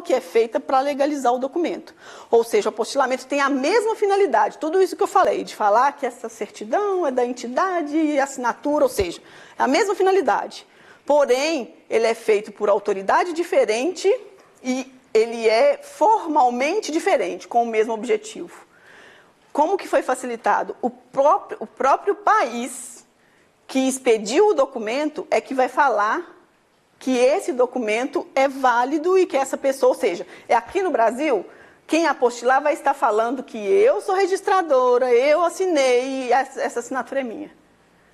que é feita para legalizar o documento. Ou seja, o apostilamento tem a mesma finalidade, tudo isso que eu falei, de falar que essa certidão é da entidade e assinatura, ou seja, é a mesma finalidade. Porém, ele é feito por autoridade diferente e ele é formalmente diferente, com o mesmo objetivo. Como que foi facilitado? O próprio país que expediu o documento é que vai falar que esse documento é válido e que essa pessoa, ou seja, é aqui no Brasil, quem apostilar vai estar falando que eu sou registradora, eu assinei e essa assinatura é minha.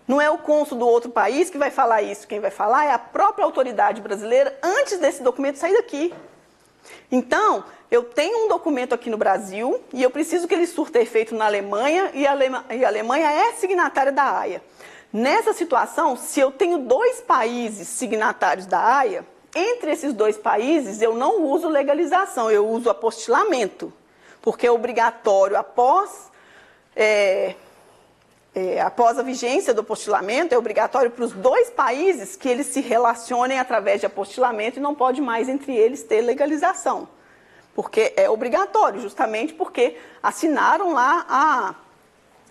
Não é o cônsul do outro país que vai falar isso, quem vai falar é a própria autoridade brasileira antes desse documento sair daqui. Então, eu tenho um documento aqui no Brasil e eu preciso que ele surta efeito na Alemanha e a Alemanha é signatária da AIA. Nessa situação, se eu tenho 2 países signatários da AIA, entre esses 2 países eu não uso legalização, eu uso apostilamento, porque é obrigatório após a vigência do apostilamento, é obrigatório para os 2 países que eles se relacionem através de apostilamento e não pode mais entre eles ter legalização, porque é obrigatório, justamente porque assinaram lá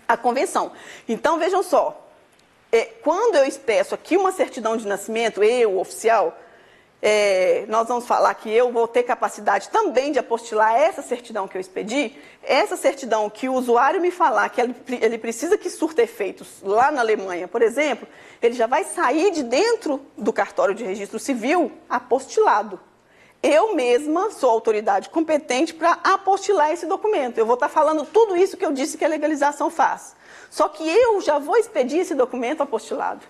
a convenção. Então, vejam só. Quando eu expresso aqui uma certidão de nascimento, eu, oficial, nós vamos falar que eu vou ter capacidade também de apostilar essa certidão que eu expedi, essa certidão que o usuário me falar que ele precisa que surta efeitos lá na Alemanha, por exemplo, ele já vai sair de dentro do cartório de registro civil apostilado. Eu mesma sou autoridade competente para apostilar esse documento. Eu vou estar falando tudo isso que eu disse que a legalização faz. Só que eu já vou expedir esse documento apostilado.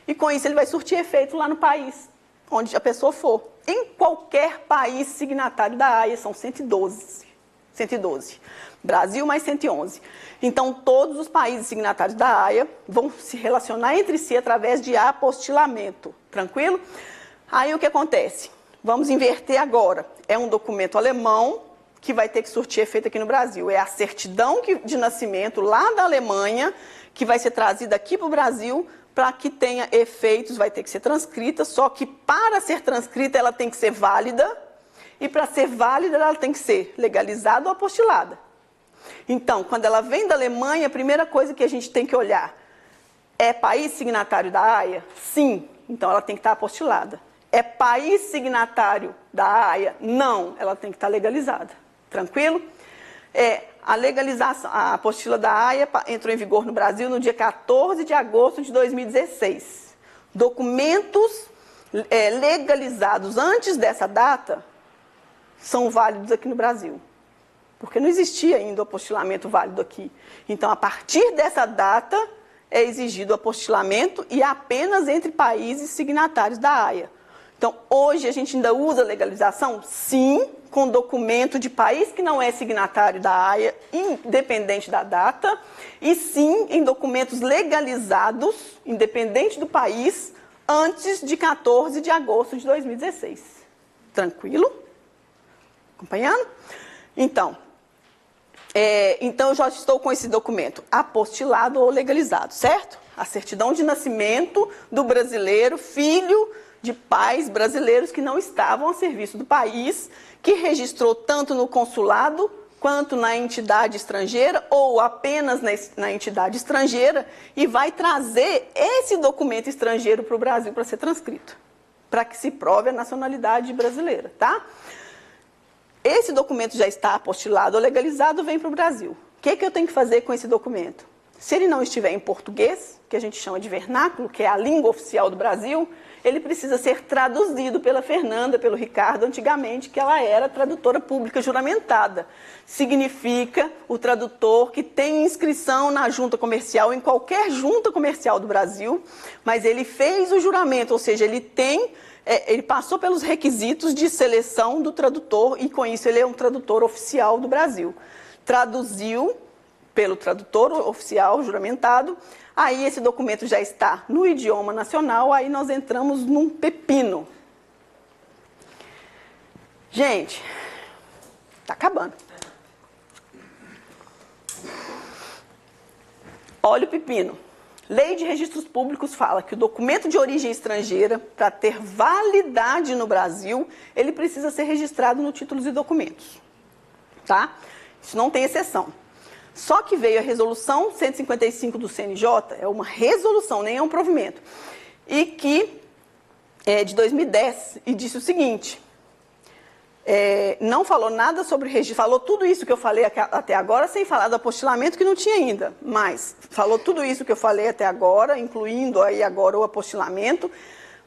E com isso ele vai surtir efeito lá no país, onde a pessoa for. Em qualquer país signatário da AIA, são 112. Brasil mais 111. Então, todos os países signatários da AIA vão se relacionar entre si através de apostilamento. Tranquilo? Aí o que acontece? Vamos inverter agora. É um documento alemão que vai ter que surtir efeito aqui no Brasil. É a certidão de nascimento lá da Alemanha, que vai ser trazida aqui para o Brasil, para que tenha efeitos, vai ter que ser transcrita, só que para ser transcrita ela tem que ser válida, e para ser válida ela tem que ser legalizada ou apostilada. Então, quando ela vem da Alemanha, a primeira coisa que a gente tem que olhar, é país signatário da AIA? Sim, então ela tem que estar apostilada. É país signatário da AIA? Não, ela tem que estar legalizada. Tranquilo? A legalização, a apostila da AIA entrou em vigor no Brasil no dia 14 de agosto de 2016. Documentos legalizados antes dessa data são válidos aqui no Brasil, porque não existia ainda o apostilamento válido aqui. Então, a partir dessa data, é exigido o apostilamento e apenas entre países signatários da AIA. Então, hoje a gente ainda usa legalização? Sim, com documento de país que não é signatário da AIA, independente da data, e sim em documentos legalizados, independente do país, antes de 14 de agosto de 2016. Tranquilo? Acompanhando? Então, eu já estou com esse documento apostilado ou legalizado, certo? A certidão de nascimento do brasileiro, filho de pais brasileiros que não estavam a serviço do país, que registrou tanto no consulado quanto na entidade estrangeira ou apenas na entidade estrangeira e vai trazer esse documento estrangeiro para o Brasil para ser transcrito, para que se prove a nacionalidade brasileira, tá? Esse documento já está apostilado ou legalizado, vem para o Brasil. O que eu tenho que fazer com esse documento? Se ele não estiver em português, que a gente chama de vernáculo, que é a língua oficial do Brasil, ele precisa ser traduzido pela Fernanda, pelo Ricardo, antigamente, que ela era tradutora pública juramentada. Significa o tradutor que tem inscrição na junta comercial, em qualquer junta comercial do Brasil, mas ele fez o juramento, ou seja, ele passou pelos requisitos de seleção do tradutor e, com isso, ele é um tradutor oficial do Brasil. Traduziu pelo tradutor oficial juramentado, aí esse documento já está no idioma nacional, aí nós entramos num pepino. Gente, está acabando. Olha o pepino. Lei de Registros Públicos fala que o documento de origem estrangeira, para ter validade no Brasil, ele precisa ser registrado no Títulos e Documentos. Tá? Isso não tem exceção. Só que veio a resolução 155 do CNJ, é uma resolução, nem é um provimento, e que é de 2010, e disse o seguinte, não falou nada sobre registro, falou tudo isso que eu falei até agora, sem falar do apostilamento que não tinha ainda, mas falou tudo isso que eu falei até agora, incluindo aí agora o apostilamento,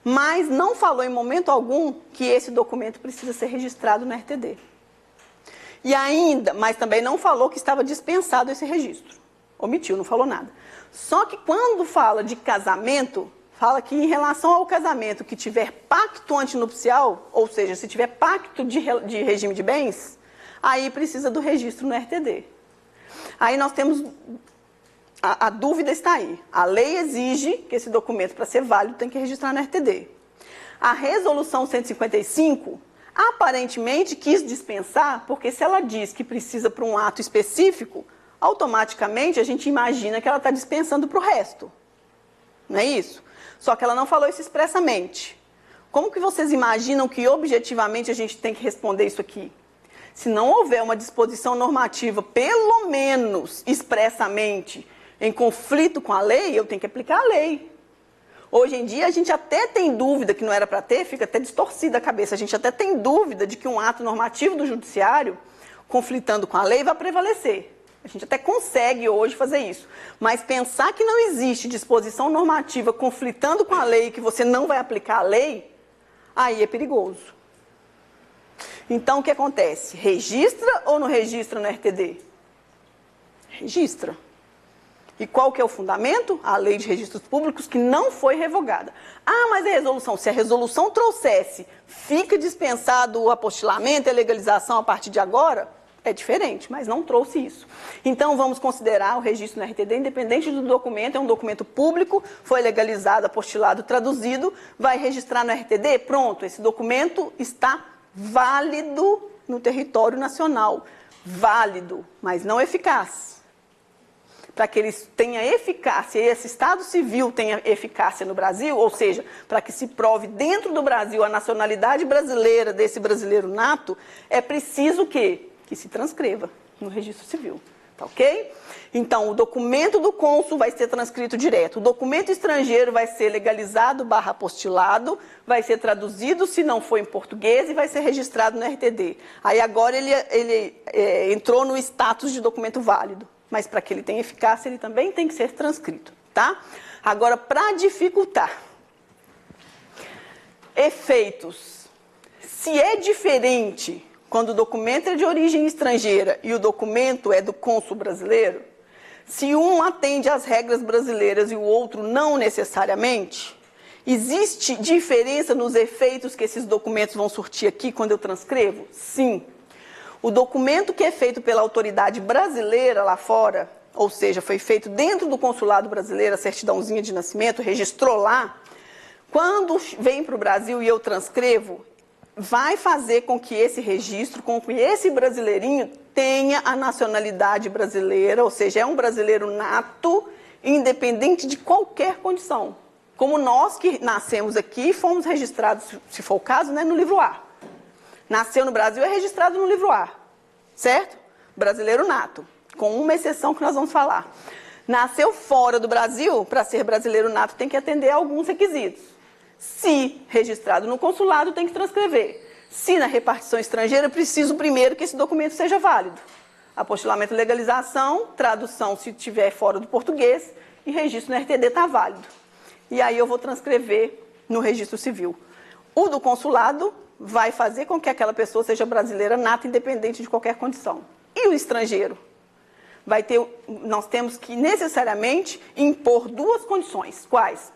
mas não falou em momento algum que esse documento precisa ser registrado no RTD. E ainda, mas também não falou que estava dispensado esse registro. Omitiu, não falou nada. Só que quando fala de casamento, fala que em relação ao casamento que tiver pacto antinupcial, ou seja, se tiver pacto de regime de bens, aí precisa do registro no RTD. Aí nós temos, a dúvida está aí. A lei exige que esse documento, para ser válido, tem que registrar no RTD. A resolução 155, aparentemente quis dispensar, porque se ela diz que precisa para um ato específico, automaticamente a gente imagina que ela está dispensando para o resto. Não é isso? Só que ela não falou isso expressamente. Como que vocês imaginam que objetivamente a gente tem que responder isso aqui? Se não houver uma disposição normativa, pelo menos expressamente, em conflito com a lei, eu tenho que aplicar a lei. Hoje em dia, a gente até tem dúvida, que não era para ter, fica até distorcida a cabeça, a gente até tem dúvida de que um ato normativo do judiciário, conflitando com a lei, vai prevalecer. A gente até consegue hoje fazer isso. Mas pensar que não existe disposição normativa conflitando com a lei, que você não vai aplicar a lei, aí é perigoso. Então, o que acontece? Registra ou não registra no RTD? Registra. E qual que é o fundamento? A Lei de Registros Públicos, que não foi revogada. Ah, mas a resolução, se a resolução trouxesse, fica dispensado o apostilamento e a legalização a partir de agora, é diferente, mas não trouxe isso. Então, vamos considerar o registro no RTD, independente do documento, é um documento público, foi legalizado, apostilado, traduzido, vai registrar no RTD, pronto, esse documento está válido no território nacional. Válido, mas não eficaz. Para que ele tenha eficácia, e esse Estado Civil tenha eficácia no Brasil, ou seja, para que se prove dentro do Brasil a nacionalidade brasileira desse brasileiro nato, é preciso o quê? Que se transcreva no Registro Civil, tá ok? Então, o documento do cônsul vai ser transcrito direto, o documento estrangeiro vai ser legalizado / apostilado, vai ser traduzido, se não for em português, e vai ser registrado no RTD. Aí agora ele entrou no status de documento válido. Mas para que ele tenha eficácia, ele também tem que ser transcrito, tá? Agora, para dificultar, efeitos. Se é diferente quando o documento é de origem estrangeira e o documento é do cônsul brasileiro, se um atende às regras brasileiras e o outro não necessariamente, existe diferença nos efeitos que esses documentos vão surtir aqui quando eu transcrevo? Sim. O documento que é feito pela autoridade brasileira lá fora, ou seja, foi feito dentro do consulado brasileiro, a certidãozinha de nascimento, registrou lá, quando vem para o Brasil e eu transcrevo, vai fazer com que esse registro, com que esse brasileirinho tenha a nacionalidade brasileira, ou seja, é um brasileiro nato, independente de qualquer condição. Como nós que nascemos aqui, fomos registrados, se for o caso, né, no livro A. Nasceu no Brasil, é registrado no livro A, certo? Brasileiro nato, com uma exceção que nós vamos falar. Nasceu fora do Brasil, para ser brasileiro nato, tem que atender a alguns requisitos. Se registrado no consulado, tem que transcrever. Se na repartição estrangeira, preciso primeiro que esse documento seja válido. Apostilamento e legalização, tradução se estiver fora do português, e registro no RTD está válido. E aí eu vou transcrever no registro civil. O do consulado vai fazer com que aquela pessoa seja brasileira nata, independente de qualquer condição. E o estrangeiro? Nós temos que necessariamente impor duas condições. Quais?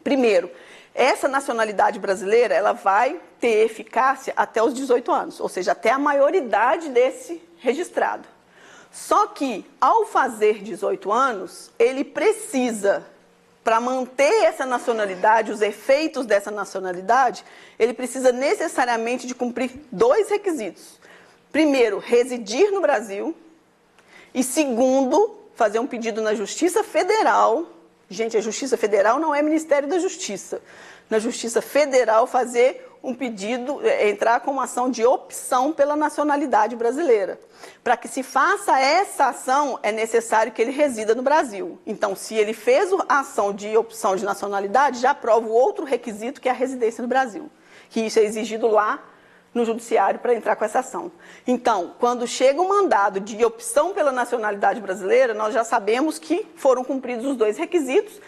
Primeiro, essa nacionalidade brasileira, ela vai ter eficácia até os 18 anos, ou seja, até a maioridade desse registrado. Só que, ao fazer 18 anos, ele precisa, para manter essa nacionalidade, os efeitos dessa nacionalidade, ele precisa necessariamente de cumprir dois requisitos. Primeiro, residir no Brasil. E segundo, fazer um pedido na Justiça Federal, Gente, a Justiça Federal não é Ministério da Justiça. Na Justiça Federal, fazer um pedido, entrar com uma ação de opção pela nacionalidade brasileira. Para que se faça essa ação, é necessário que ele resida no Brasil. Então, se ele fez a ação de opção de nacionalidade, já prova o outro requisito, que é a residência no Brasil. Que isso é exigido lá no judiciário para entrar com essa ação. Então, quando chega um mandado de opção pela nacionalidade brasileira, nós já sabemos que foram cumpridos os dois requisitos.